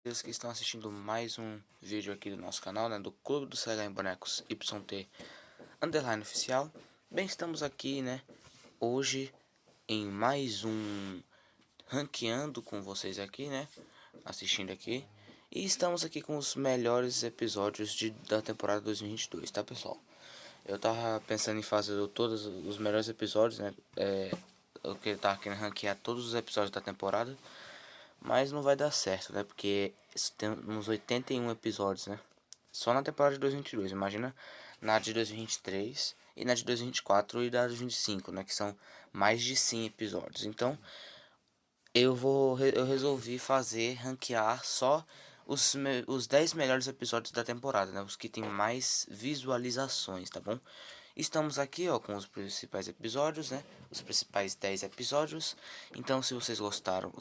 Vocês que estão assistindo mais um vídeo aqui do nosso canal, né, do Clube do CH em Bonecos YT Underline Oficial. Bem, estamos aqui, né, hoje em mais um ranqueando com vocês aqui, né, assistindo aqui. E estamos aqui com os melhores episódios da temporada 2022, tá, pessoal? Eu tava pensando em fazer todos os melhores episódios, né, eu tava querendo ranquear todos os episódios da temporada. Mas não vai dar certo, né? Porque temos 81 episódios, né? Só na temporada de 2022. Imagina na de 2023 e na de 2024 e da de 25, né? Que são mais de 100 episódios. Então, eu resolvi ranquear só os 10 melhores episódios da temporada, né? Os que tem mais visualizações, tá bom? Estamos aqui, ó, com os principais episódios, né? Os principais 10 episódios. Então, se vocês gostaram,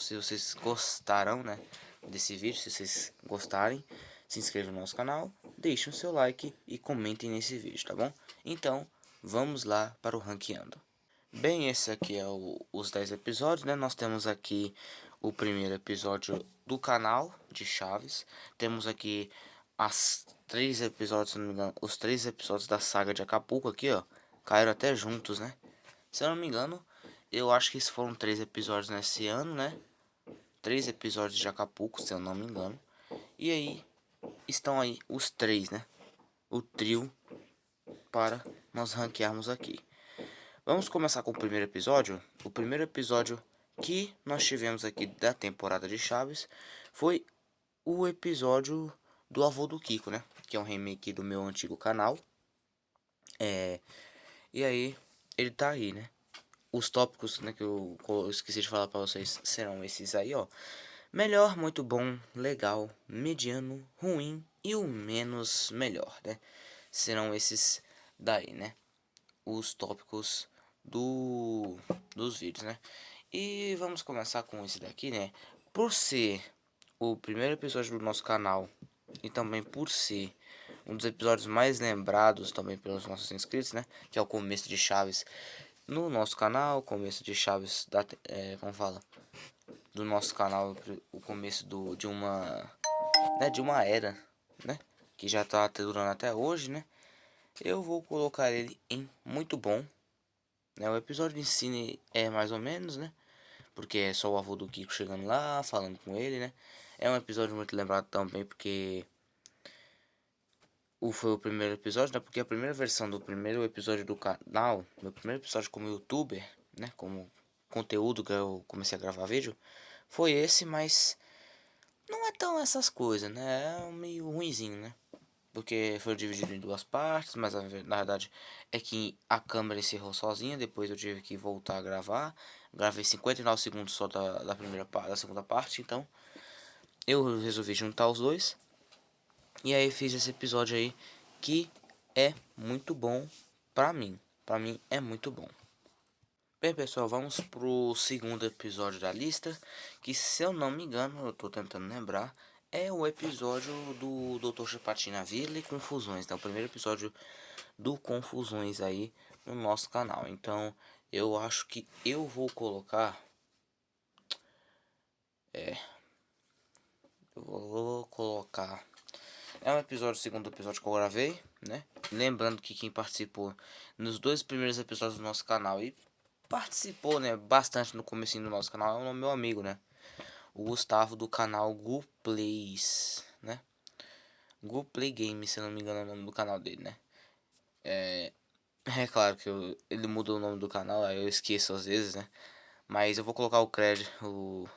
né, desse vídeo, se vocês gostarem, se inscrevam no nosso canal, deixem o seu like e comentem nesse vídeo, tá bom? Então, vamos lá para o ranqueando. Bem, esse aqui é os 10 episódios, né? Nós temos aqui o primeiro episódio do canal de Chaves. Temos aqui as 3 episódios, se não me engano, os 3 episódios da saga de Acapulco aqui, ó. Caíram até juntos, né? Se eu não me engano, eu acho que esses foram 3 episódios nesse ano, né? 3 episódios de Acapulco, se eu não me engano. E aí, estão aí os 3, né? O trio para nós ranquearmos aqui. Vamos começar com o primeiro episódio. O primeiro episódio que nós tivemos aqui da temporada de Chaves foi o episódio do Avô do Kiko, né? Que é um remake do meu antigo canal. E aí, ele tá aí, né? Os tópicos, né, que eu esqueci de falar pra vocês serão esses aí, ó. Melhor, muito bom, legal, mediano, ruim e o menos melhor, né? Serão esses daí, né? Os tópicos dos vídeos, né? E vamos começar com esse daqui, né? Por ser o primeiro episódio do nosso canal e também por ser um dos episódios mais lembrados também pelos nossos inscritos, né? Que é o começo de Chaves no nosso canal, começo de Chaves como fala, do nosso canal, o começo de uma, né, de uma era, né? Que já tá durando até hoje, né? Eu vou colocar ele em muito bom, né? O episódio em si é mais ou menos, né? Porque é só o avô do Kiko chegando lá, falando com ele, né? É um episódio muito lembrado também porque foi o primeiro episódio, né? Porque a primeira versão do primeiro episódio do canal, meu primeiro episódio como youtuber, né? Como conteúdo que eu comecei a gravar vídeo, foi esse, mas não é tão essas coisas, né? É meio ruinzinho, né? Porque foi dividido em duas partes, mas na verdade é que a câmera encerrou sozinha, depois eu tive que voltar a gravar. Gravei 59 segundos só da primeira parte, da segunda parte, então eu resolvi juntar os dois. E aí fiz esse episódio aí que é muito bom pra mim. Pra mim é muito bom. Bem, pessoal, vamos pro segundo episódio da lista, que se eu não me engano, eu tô tentando lembrar, é o episódio do Dr. Chapatina Vila e Confusões, né? O primeiro episódio do Confusões aí no nosso canal. Então, eu acho que eu vou colocar... Eu vou colocar... É um episódio, o segundo episódio que eu gravei, né? Lembrando que quem participou nos dois primeiros episódios do nosso canal e participou, né, bastante no comecinho do nosso canal é o meu amigo, né? O Gustavo do canal Gu Plays, né? Gu Play Games, se eu não me engano é o nome do canal dele, né? É claro que ele mudou o nome do canal, aí eu esqueço às vezes, né? Mas eu vou colocar o crédito,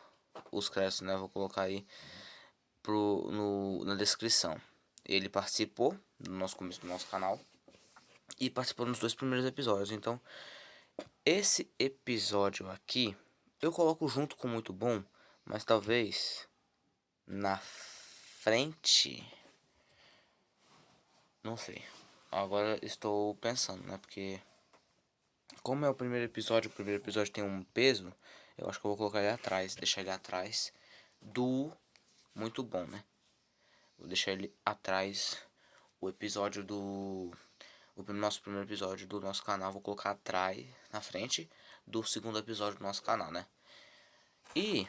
os créditos, né? Vou colocar aí na descrição. Ele participou do nosso começo do nosso canal e participou nos dois primeiros episódios. Então, esse episódio aqui eu coloco junto com muito bom, mas talvez na frente, não sei. Agora estou pensando, né? Porque como é o primeiro episódio tem um peso, eu acho que eu vou colocar ele atrás, deixar ele atrás do muito bom, né? Vou deixar ele atrás o episódio o nosso primeiro episódio do nosso canal, vou colocar atrás, na frente do segundo episódio do nosso canal, né? E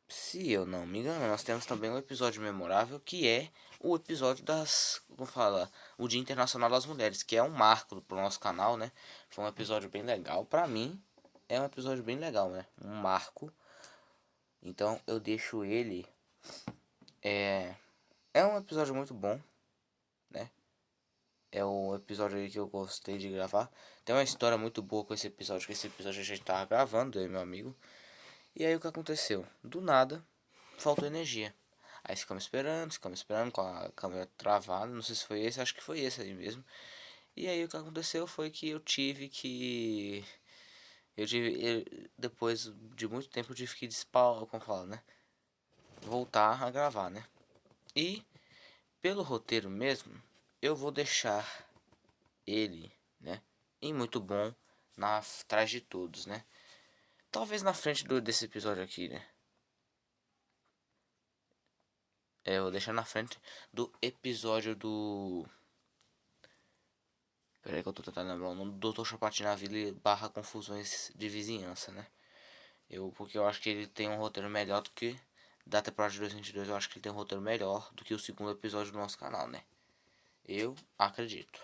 Se eu não me engano, nós temos também um episódio memorável que é o episódio das, como fala, o Dia Internacional das Mulheres, que é um marco pro nosso canal, né? Foi um episódio bem legal, pra mim é um episódio bem legal, né? Um marco. Então eu deixo ele, é, é um episódio muito bom, né? É o episódio aí que eu gostei de gravar. Tem uma história muito boa com esse episódio, que esse episódio a gente tava gravando, eu e meu amigo. E aí o que aconteceu? Do nada, faltou energia. Aí ficamos esperando com a câmera travada. Não sei se foi esse, acho que foi esse aí mesmo. E aí o que aconteceu foi que eu tive que. Depois de muito tempo eu tive que como fala, né? Voltar a gravar, né? E pelo roteiro mesmo, eu vou deixar ele, né? E muito bom na atrás de todos, né? Talvez na frente desse episódio aqui, né? É, eu vou deixar na frente do episódio do. Peraí que eu tô tentando lembrar o nome do Dr. Chapatinaville barra confusões de vizinhança, né? Porque eu acho que ele tem um roteiro melhor do que. Da temporada de 2022, eu acho que ele tem um roteiro melhor do que o segundo episódio do nosso canal, né? Eu acredito.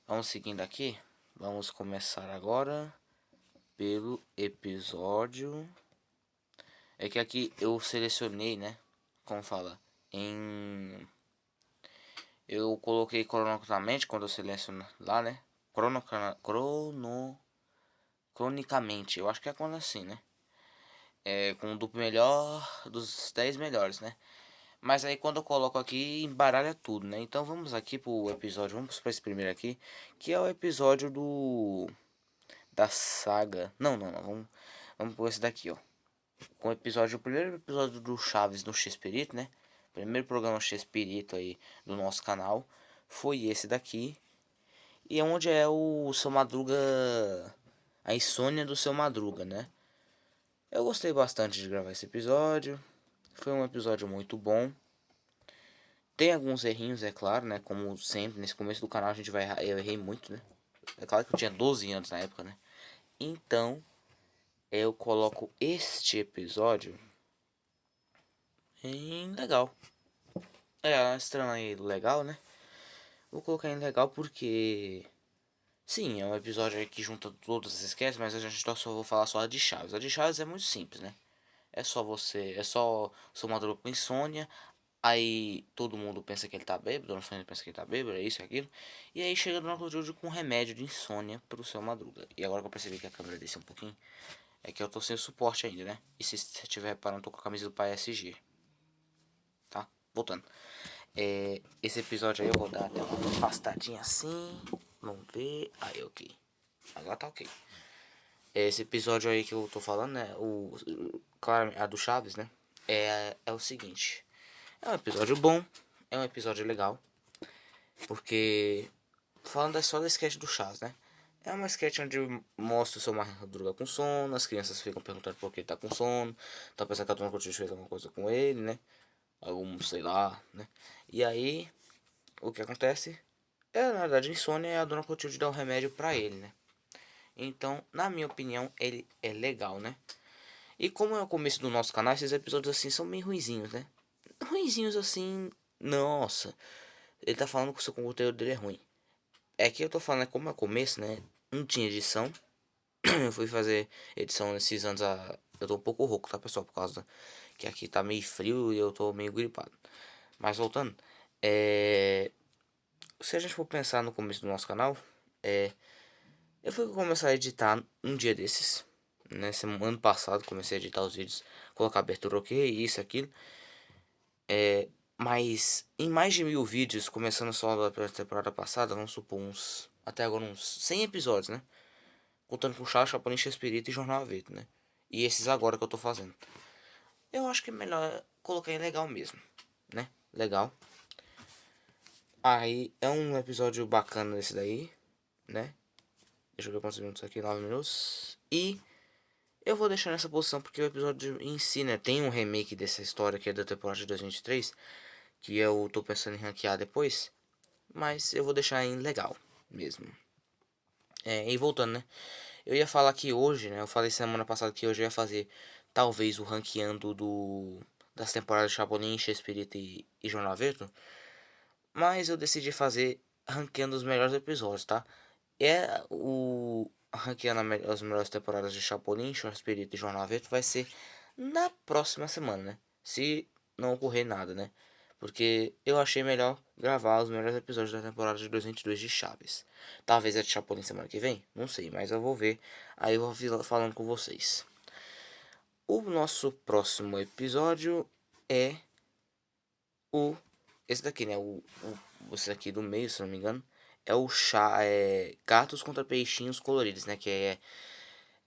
Vamos seguindo aqui. Vamos começar agora pelo episódio. É que aqui eu selecionei, né? Como fala? Em. Eu coloquei cronologicamente quando eu seleciono lá, né? Cronicamente. Eu acho que é quando assim, né? É com o duplo melhor dos 10 melhores, né? Mas aí quando eu coloco aqui, embaralha tudo, né? Então vamos aqui pro episódio. Vamos para esse primeiro aqui. Que é o episódio do. Da saga. Não. Vamos por esse daqui, ó. Com o episódio. O primeiro episódio do Chaves no X-Perito, né? Primeiro programa X-Perito aí do nosso canal. Foi esse daqui. E é onde é o seu Madruga. A insônia do seu Madruga, né? Eu gostei bastante de gravar esse episódio. Foi um episódio muito bom. Tem alguns errinhos, é claro, né? Como sempre, nesse começo do canal a gente vai errar. Eu errei muito, né? É claro que eu tinha 12 anos na época, né? Então, eu coloco este episódio em legal. É, estranho legal, né? Vou colocar em legal porque. Sim, é um episódio aí que junta todas as sketches, mas a gente só vou falar só a de Chaves. A de Chaves é muito simples, né? É só você. É só seu Madruga com insônia. Aí todo mundo pensa que ele tá bêbado, Dona Fernanda pensa que ele tá bêbado, é isso e aquilo. E aí chega Dona Clotilde com um remédio de insônia pro seu Madruga. E agora que eu percebi que a câmera desceu um pouquinho, é que eu tô sem suporte ainda, né? E se você estiver reparando, eu tô com a camisa do PSG. Tá? Voltando. Esse episódio aí eu vou dar até uma afastadinha assim. Vamos ver. Aí, ok. Agora tá ok. Esse episódio aí que eu tô falando, né? Claro, a do Chaves, né? É o seguinte. É um episódio bom. É um episódio legal. Porque. Falando só da sketch do Chaves, né? É uma sketch onde mostra o seu Madruga com sono. As crianças ficam perguntando por que ele tá com sono. Tá pensando que a Dona Clotilde fez alguma coisa com ele, né? Algum, sei lá, né? E aí, o que acontece? Na verdade, insônia é a Dona Clotilde dá um remédio pra ele, né? Então, na minha opinião, ele é legal, né? E como é o começo do nosso canal, esses episódios assim são bem ruizinhos, né? Ruizinhos assim, nossa. Ele tá falando que o seu conteúdo dele é ruim. É que eu tô falando, como é o começo, né? Não tinha edição. Eu fui fazer edição nesses anos. Eu tô um pouco rouco, tá, pessoal? Por causa que aqui tá meio frio e eu tô meio gripado. Mas voltando, se a gente for pensar no começo do nosso canal, eu fui começar a editar um dia desses. Né? Ano passado comecei a editar os vídeos, colocar abertura ok, isso, aquilo. Mas em mais de 1000 vídeos, começando só da temporada passada, vamos supor até agora uns 100 episódios, né? Contando com Chá, Chapolin, Chespirito e Jornal Aveto, né? E esses agora que eu tô fazendo. Eu acho que é melhor colocar em legal mesmo, né? Legal. Aí é um episódio bacana esse daí, né? Deixa eu ver quantos minutos aqui, 9 minutos. E eu vou deixar nessa posição porque o episódio em si, né? Tem um remake dessa história que é da temporada de 2023. Que eu tô pensando em ranquear depois. Mas eu vou deixar em legal mesmo. E voltando, né? Eu ia falar que hoje, né? Eu falei semana passada que hoje eu ia fazer talvez o ranqueando das temporadas de Chapolin, Chespirito e Jornal Verde. Mas eu decidi fazer ranqueando os melhores episódios, tá? Ranqueando as melhores temporadas de Chapolin, Chespirito e Jornal Verde vai ser na próxima semana, né? Se não ocorrer nada, né? Porque eu achei melhor gravar os melhores episódios da temporada de 2022 de Chaves. Talvez é de Chapolin semana que vem, não sei, mas eu vou ver. Aí eu vou falando com vocês. O nosso próximo episódio é o esse daqui, né? Esse daqui do meio, se não me engano, é o Gatos contra Peixinhos Coloridos, né? Que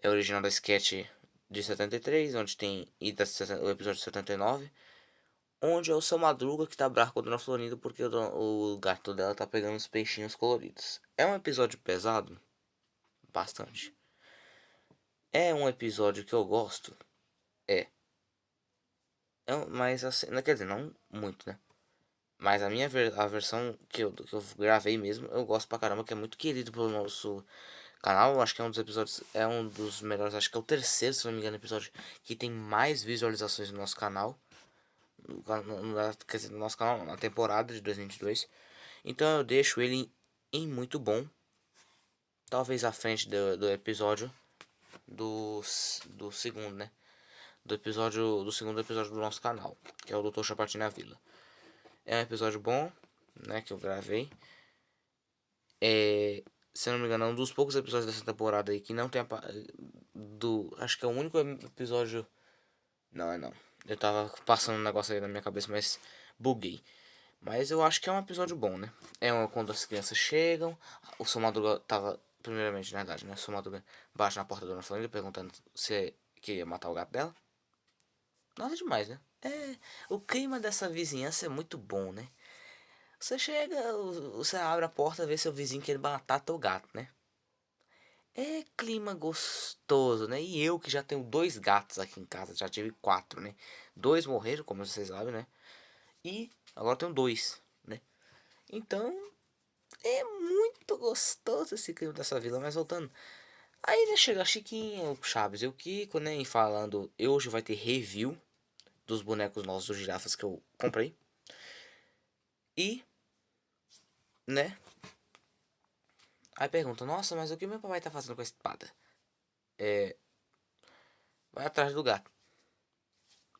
é original da sketch de 73, onde tem o episódio 79, onde é o Seu Madruga que tá bravo com a Dona Florinda porque o gato dela tá pegando os peixinhos coloridos. É um episódio pesado, bastante. É um episódio que eu gosto, é. Mas assim, não quer dizer, não muito, né? Mas a versão que eu gravei mesmo, eu gosto pra caramba, que é muito querido pelo nosso canal. Acho que é um dos episódios, é um dos melhores, acho que é o terceiro, se não me engano, episódio que tem mais visualizações no nosso canal. Quer dizer, no nosso canal, na temporada de 2022. Então eu deixo ele em muito bom. Talvez à frente do episódio do segundo, né? Do segundo episódio do nosso canal, que é o Dr. Chapatin na Vila. É um episódio bom, né? Que eu gravei. Se eu não me engano, é um dos poucos episódios dessa temporada aí que não tem acho que é o único episódio. Não, é não. Eu tava passando um negócio aí na minha cabeça, mas buguei. Mas eu acho que é um episódio bom, né? Quando as crianças chegam. O Seu Madruga tava. Primeiramente, na verdade, né? O Seu Madruga bate na porta da Dona Florinda perguntando se queria matar o gato dela. Nada demais, né? O clima dessa vizinhança é muito bom, né? Você chega, você abre a porta, vê seu vizinho querendo matar teu gato, né? É clima gostoso, né? E eu que já tenho dois gatos aqui em casa, já tive quatro, né? Dois morreram, como vocês sabem, né? E agora tenho dois, né? Então é muito gostoso esse clima dessa vila, mas voltando. Aí né, chega a Chiquinha, o Chaves e o Kiko, né? E falando, hoje vai ter review dos bonecos nossos dos girafas que eu comprei. E, né? Aí pergunta, nossa, mas o que meu papai tá fazendo com a espada? Vai atrás do gato.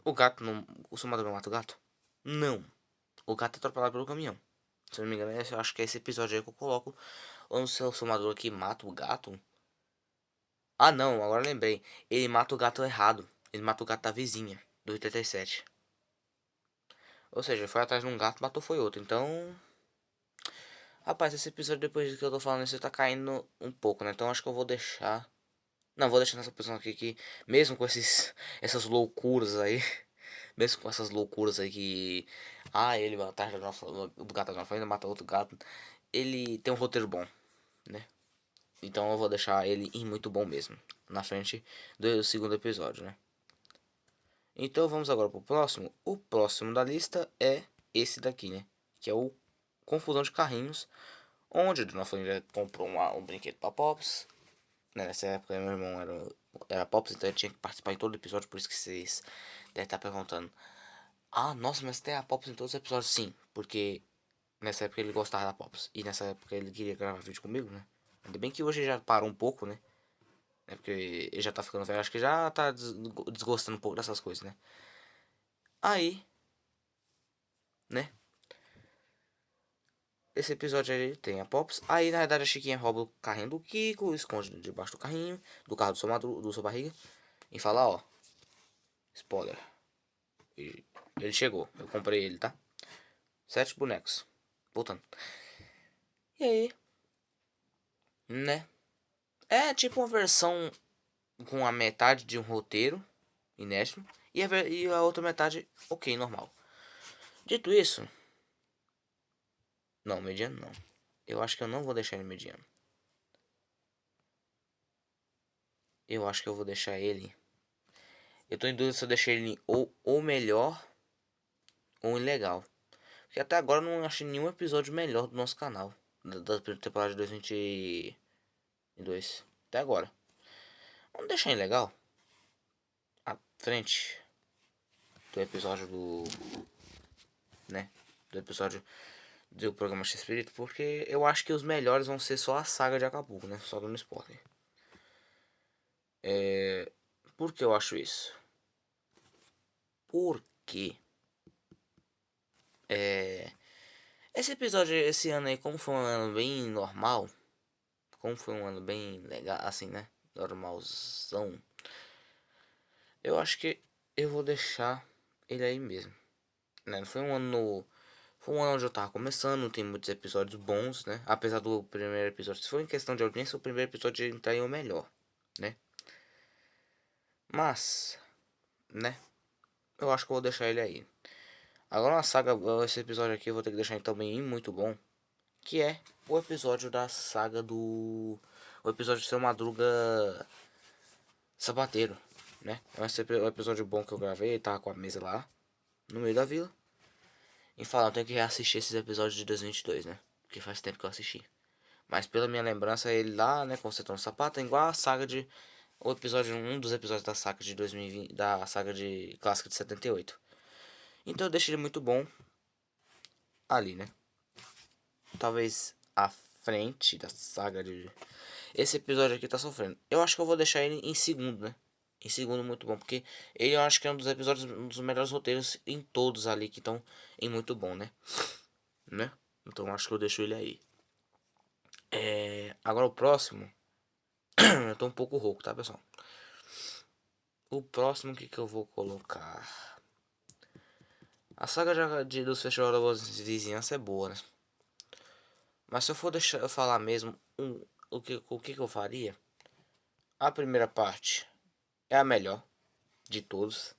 O gato não. O seu Madruga mata o gato? Não. O gato é atropelado pelo caminhão. Se eu não me engano, eu acho que é esse episódio aí que eu coloco. Ou no seu Madruga que mata o gato. Ah não, agora lembrei. Ele mata o gato errado. Ele mata o gato da vizinha, do 87. Ou seja, foi atrás de um gato, matou foi outro. Então. Rapaz, esse episódio depois do que eu tô falando, você tá caindo um pouco, né? Então acho que eu vou deixar. Não, vou deixar nessa posição aqui que, mesmo com essas loucuras aí, mesmo com essas loucuras aí que. Ah, ele atrás do gato da nossa ainda mata outro gato. Ele tem um roteiro bom, né? Então eu vou deixar ele em muito bom mesmo. Na frente do segundo episódio, né? Então vamos agora pro próximo. O próximo da lista é esse daqui, né? Que é o Confusão de Carrinhos. Onde a Dona Florinda comprou um brinquedo pra Pops. Né, nessa época meu irmão era Pops, então ele tinha que participar em todo episódio. Por isso que vocês devem estar perguntando. Ah, nossa, mas tem a Pops em todos os episódios? Sim, porque nessa época ele gostava da Pops. E nessa época ele queria gravar vídeo comigo, né? Ainda bem que hoje já parou um pouco, né? É porque ele já tá ficando velho. Acho que já tá desgostando um pouco dessas coisas, né? Aí, né? Esse episódio aí tem a Pops. Aí, na verdade, a Chiquinha rouba o carrinho do Kiko, esconde debaixo do carrinho, do carro do seu barriga. E fala, ó. Spoiler. Ele chegou. Eu comprei ele, tá? 7 bonecos. Voltando. E aí, né? É tipo uma versão com a metade de um roteiro inédito e a outra metade, ok, normal. Dito isso, não, mediano não. Eu acho que eu não vou deixar ele mediano. Eu acho que eu vou deixar ele. Eu tô em dúvida se eu deixei ele ou melhor ou ilegal. Porque até agora eu não achei nenhum episódio melhor do nosso canal. Da temporada de 2022. Até agora. Vamos deixar em legal? frente do episódio do episódio do programa X-Espírito, porque eu acho que os melhores vão ser só a saga de Acapulco, né? Só dando spoiler. Por que eu acho isso? Porque esse episódio, esse ano aí, como foi um ano bem normal, como foi um ano bem legal, assim, né? Normalzão. Eu acho que eu vou deixar ele aí mesmo, né? Foi um ano onde eu tava começando, tem muitos episódios bons, né? Apesar do primeiro episódio, se for em questão de audiência, o primeiro episódio entrar em o melhor, né? Mas, né? Eu acho que eu vou deixar ele aí. Agora uma saga, esse episódio aqui eu vou ter que deixar ele também muito bom, que é o episódio da saga do... O episódio de Seu Madruga Sapateiro, né? Esse é um episódio bom que eu gravei, tava com a mesa lá, no meio da vila. E falar, eu tenho que reassistir esses episódios de 2022, né? Porque faz tempo que eu assisti. Mas pela minha lembrança, ele lá, né, consertando o sapato, é igual a saga de... O episódio, um dos episódios da saga de 2020, da saga de clássica de 78. Então eu deixei ele muito bom ali, né? Talvez à frente da saga de... Esse episódio aqui tá sofrendo. Eu acho que eu vou deixar ele em segundo, né? Em segundo muito bom, porque ele eu acho que é um dos episódios, um dos melhores roteiros em todos ali que estão em muito bom, né? Então acho que eu deixo ele aí. Agora o próximo. Eu tô um pouco rouco, tá, pessoal? O próximo que eu vou colocar? A saga dos Festival da Vizinhança é boa, né? Mas se eu for deixar eu falar mesmo o que eu faria? A primeira parte é a melhor de todos.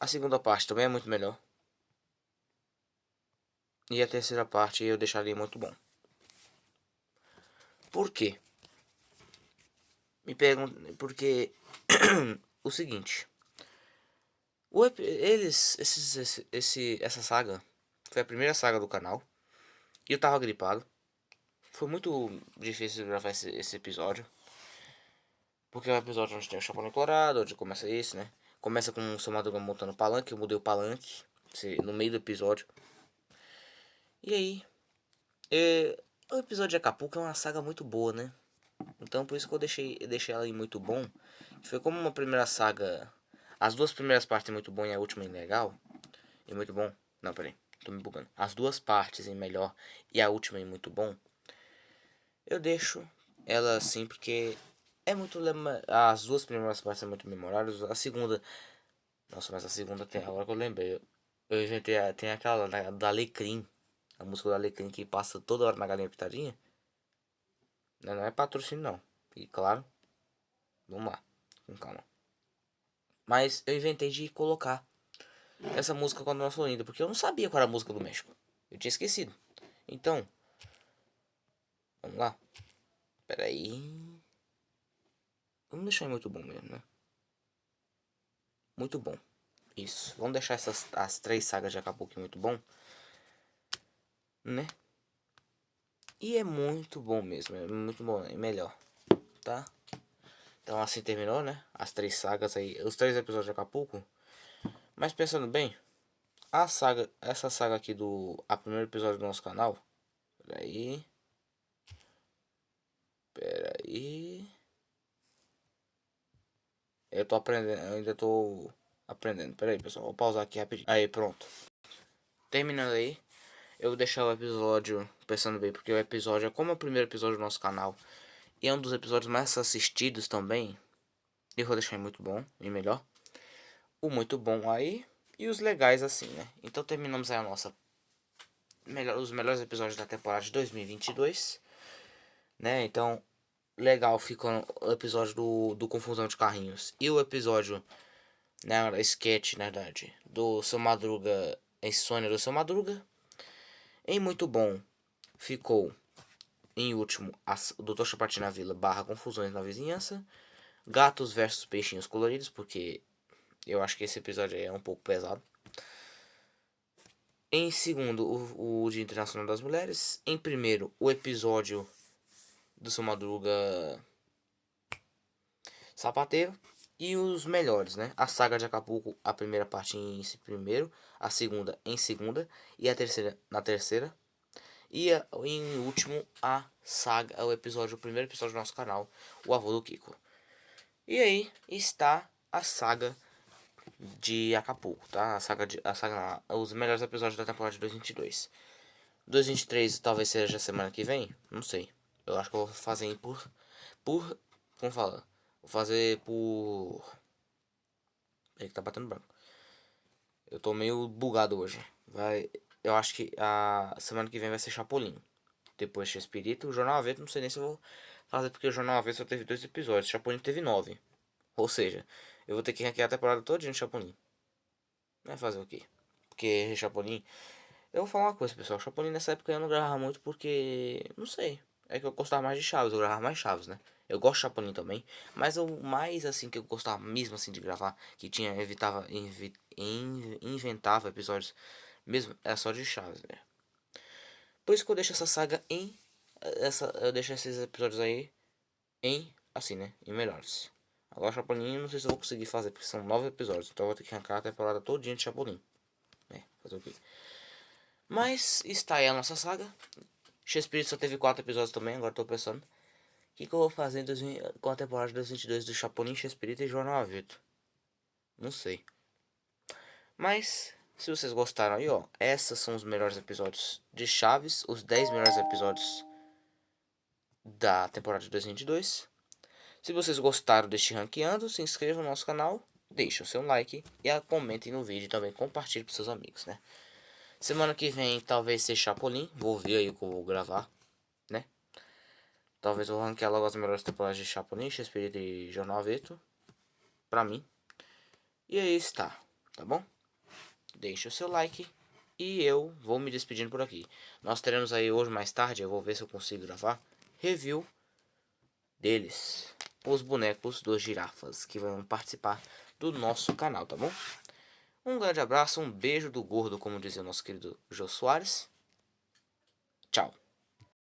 A segunda parte também é muito melhor. E a terceira parte eu deixaria muito bom. Por quê? Me perguntam. Porque o seguinte. Essa saga foi a primeira saga do canal. E eu tava gripado. Foi muito difícil gravar esse episódio. Porque é um episódio onde tem o Chapolin Colorado, onde começa esse, né? Começa com o seu Madruga montando o palanque, eu mudei o palanque no meio do episódio. E aí, o episódio de Acapulco é uma saga muito boa, né? Então por isso que eu deixei ela em muito bom. Foi como uma primeira saga. As duas primeiras partes em muito bom e a última em legal. E muito bom. Não, peraí, tô me bugando. As duas partes em melhor e a última em muito bom. Eu deixo ela assim porque é muito. As duas primeiras partes são muito memoráveis. A segunda. Nossa, mas a segunda tem. Agora que eu lembrei. Eu inventei. Tem aquela da Alecrim. A música da Alecrim que passa toda hora na Galinha Pitadinha. Não é patrocínio, não. E claro. Vamos lá. Com calma. Mas eu inventei de colocar essa música quando nós Florinda. Porque eu não sabia qual era a música do México. Eu tinha esquecido. Então. Vamos lá. Pera aí. Vamos deixar muito bom mesmo, né? Muito bom. Isso. Vamos deixar as três sagas de Acapulco muito bom. Né? E é muito bom mesmo. É muito bom. É melhor. Tá? Então assim terminou, né? As três sagas aí. Os três episódios de Acapulco. Mas pensando bem. Essa saga aqui a primeiro episódio do nosso canal. Peraí. Peraí. Eu tô aprendendo. Eu ainda tô aprendendo. Peraí, pessoal. Vou pausar aqui rapidinho. Aí, pronto. Terminando aí. Eu vou deixar o episódio pensando bem, porque o episódio é como o primeiro episódio do nosso canal. E é um dos episódios mais assistidos também. Eu vou deixar muito bom e melhor. O muito bom aí. E os legais assim, né? Então terminamos aí a nossa. Os melhores episódios da temporada de 2022. Né? Então, legal ficou o episódio do Confusão de Carrinhos. E o episódio, né? Sketch, na verdade. Do Seu Madruga. Insônia do Seu Madruga. E muito bom ficou, em último, o Dr. Chapatin na Vila / Confusões na Vizinhança. Gatos versus Peixinhos Coloridos, porque eu acho que esse episódio é um pouco pesado. Em segundo, o Dia Internacional das Mulheres. Em primeiro, o episódio do Seu Madruga Sapateiro. E os melhores, né? A saga de Acapulco, a primeira parte em primeiro, a segunda em segunda e a terceira na terceira. E em último, a saga, o primeiro episódio do nosso canal, O Avô do Kiko. E aí está a saga de Acapulco, tá? Os melhores episódios da temporada de 2022. 2023 talvez seja a semana que vem, não sei. Eu acho que eu vou fazer como fala? Vou fazer por... Ele que tá batendo branco. Eu tô meio bugado hoje. Eu acho que a semana que vem vai ser Chapolin. Depois Chespirito. O Jornal Avesso, não sei nem se eu vou fazer, porque o Jornal Avesso só teve 2 episódios. Chapolin teve 9. Ou seja, eu vou ter que ranquear a temporada toda de Chapolin. Vai fazer o quê? Porque Chapolin... Eu vou falar uma coisa, pessoal. Chapolin nessa época eu não gravava muito porque... Não sei. É que eu gostava mais de Chaves. Eu gravava mais Chaves, né? Eu gosto de Chapolin também. Mas o mais, assim, que eu gostava mesmo, assim, de gravar... Que tinha... Inventava episódios... Mesmo... Era só de Chaves, né? Por isso que eu deixo essa saga em... Eu deixo esses episódios aí... Em... Assim, né? Em melhores. Agora Chapolin eu não sei se eu vou conseguir fazer. Porque são 9 episódios. Então eu vou ter que arrancar a temporada todinha de Chapolin. Fazer o quê? Mas está aí a nossa saga. Shakespeare só teve 4 episódios também, agora tô pensando. O que eu vou fazer com a temporada de 2022 do Chapolin, Shakespeare e Jornal Aveto? Não sei. Mas, se vocês gostaram aí, ó. Esses são os melhores episódios de Chaves. Os 10 melhores episódios da temporada de 2022. Se vocês gostaram deste ranqueando, se inscrevam no nosso canal. Deixem o seu like e comentem no vídeo também. Compartilhe para seus amigos, né? Semana que vem talvez seja Chapolin. Vou ver aí o que eu vou gravar, né? Talvez eu ranquear logo as melhores temporadas de Chapolin, Shakespeare e Jornal Aveto. Pra mim. E aí está, tá bom? Deixe o seu like. E eu vou me despedindo por aqui. Nós teremos aí hoje mais tarde, eu vou ver se eu consigo gravar, review deles. Os bonecos dos girafas que vão participar do nosso canal, tá bom? Um grande abraço, um beijo do gordo, como dizia o nosso querido Jô Soares.